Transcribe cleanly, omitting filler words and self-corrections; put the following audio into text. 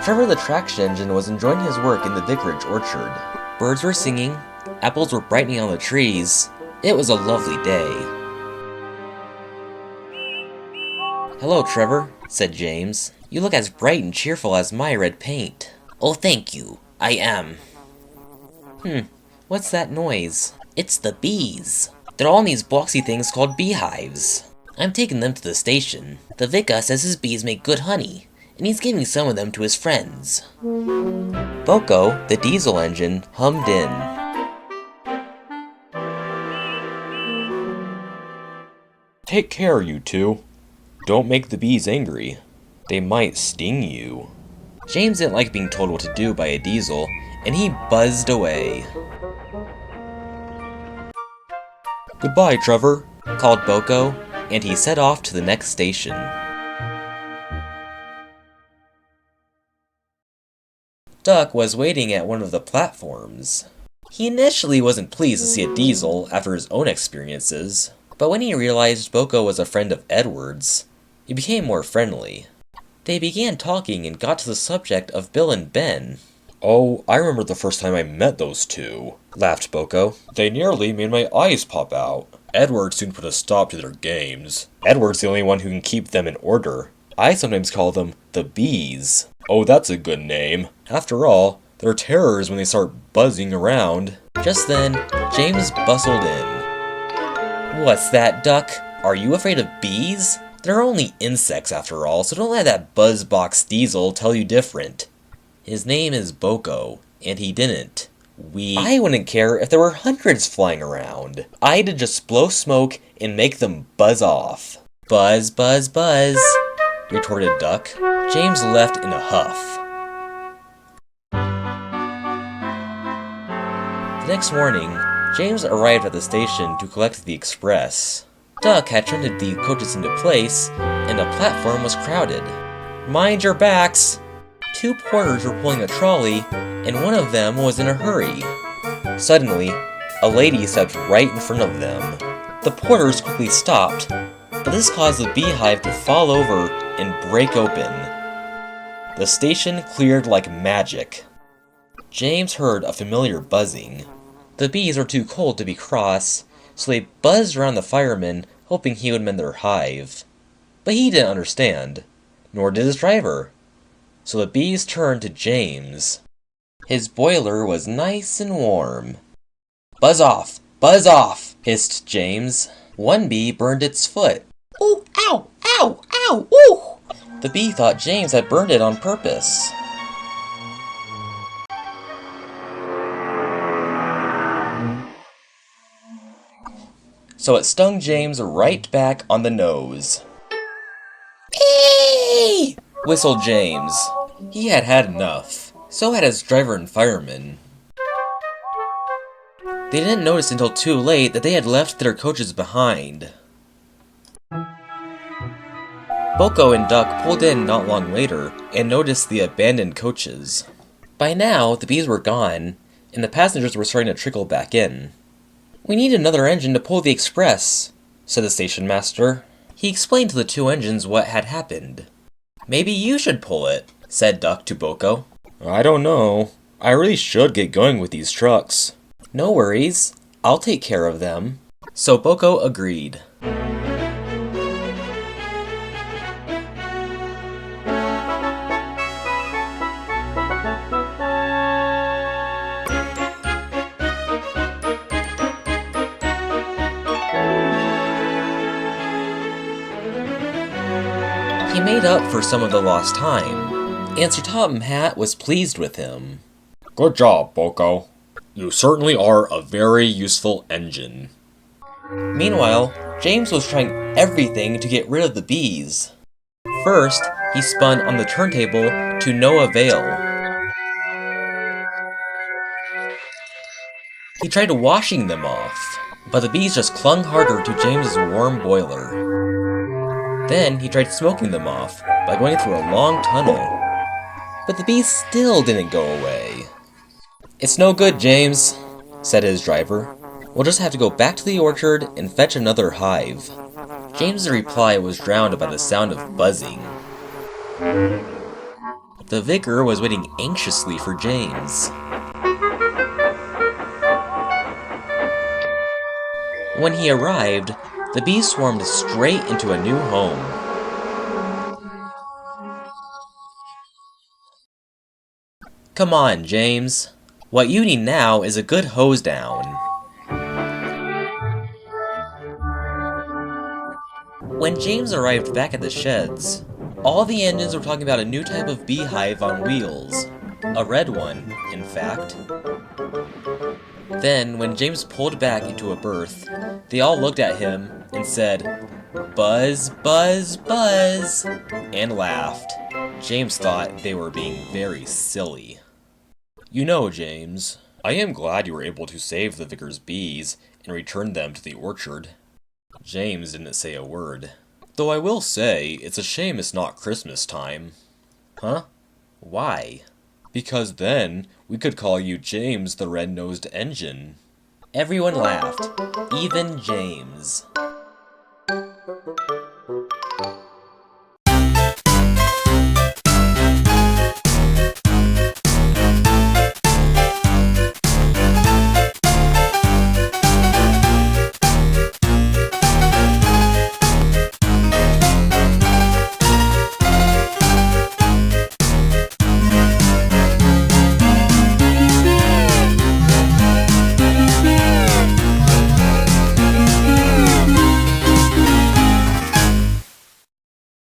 Trevor the traction engine was enjoying his work in the vicarage orchard. Birds were singing, apples were brightening on the trees. It was a lovely day. "Hello, Trevor," said James. "You look as bright and cheerful as my red paint." "Oh, thank you. I am." What's that noise?" "It's the bees. They're all in these boxy things called beehives. I'm taking them to the station. The vicar says his bees make good honey, and he's giving some of them to his friends." Boko, the diesel engine, hummed in. "Take care, you two. Don't make the bees angry. They might sting you." James didn't like being told what to do by a diesel, and he buzzed away. "Goodbye, Trevor," called Boko, and he set off to the next station. Duck was waiting at one of the platforms. He initially wasn't pleased to see a diesel after his own experiences, but when he realized Boko was a friend of Edward's, he became more friendly. They began talking and got to the subject of Bill and Ben. "Oh, I remember the first time I met those two," laughed Boko. "They nearly made my eyes pop out. Edward soon put a stop to their games. Edward's the only one who can keep them in order. I sometimes call them the Bees." "Oh, that's a good name. After all, they're terrors when they start buzzing around." Just then, James bustled in. "What's that, Duck? Are you afraid of bees? They're only insects after all, so don't let that buzzbox diesel tell you different." His name is Boko, and he didn't. I wouldn't care if there were hundreds flying around. I'd just blow smoke and make them buzz off. "Buzz, buzz, buzz," retorted Duck. James left in a huff. The next morning, James arrived at the station to collect the express. Duck had trundled the coaches into place, and the platform was crowded. "Mind your backs!" Two porters were pulling a trolley, and one of them was in a hurry. Suddenly, a lady stepped right in front of them. The porters quickly stopped, but this caused the beehive to fall over and break open. The station cleared like magic. James heard a familiar buzzing. The bees were too cold to be cross, so they buzzed around the fireman, hoping he would mend their hive. But he didn't understand, nor did his driver. So the bees turned to James. His boiler was nice and warm. Buzz off, hissed James. One bee burned its foot. "Ooh, ow, ow, ow, ooh!" The bee thought James had burned it on purpose. So it stung James right back on the nose. "Eee!" whistled James. He had had enough. So had his driver and fireman. They didn't notice until too late that they had left their coaches behind. Boko and Duck pulled in not long later and noticed the abandoned coaches. By now, the bees were gone, and the passengers were starting to trickle back in. "We need another engine to pull the express," said the station master. He explained to the two engines what had happened. "Maybe you should pull it," said Duck to Boko. "I don't know. I really should get going with these trucks." "No worries. I'll take care of them." So Boko agreed. He made up for some of the lost time, and Sir Topham Hatt was pleased with him. "Good job, Boko. You certainly are a very useful engine." Meanwhile, James was trying everything to get rid of the bees. First, he spun on the turntable to no avail. He tried washing them off, but the bees just clung harder to James's warm boiler. Then he tried smoking them off by going through a long tunnel. But the bees still didn't go away. "It's no good, James," said his driver. "We'll just have to go back to the orchard and fetch another hive." James's reply was drowned by the sound of buzzing. The vicar was waiting anxiously for James. When he arrived, the bees swarmed straight into a new home. Come on, James. What you need now is a good hose down. When James arrived back at the sheds, all the engines were talking about a new type of beehive on wheels. A red one, in fact. Then, when James pulled back into a berth, they all looked at him and said, "Buzz, buzz, buzz," and laughed. James thought they were being very silly. You know, James, I am glad you were able to save the vicar's bees and return them to the orchard. James didn't say a word. Though I will say, it's a shame it's not Christmas time. Huh? Why? Because then we could call you James the Red-Nosed Engine. Everyone laughed, even James.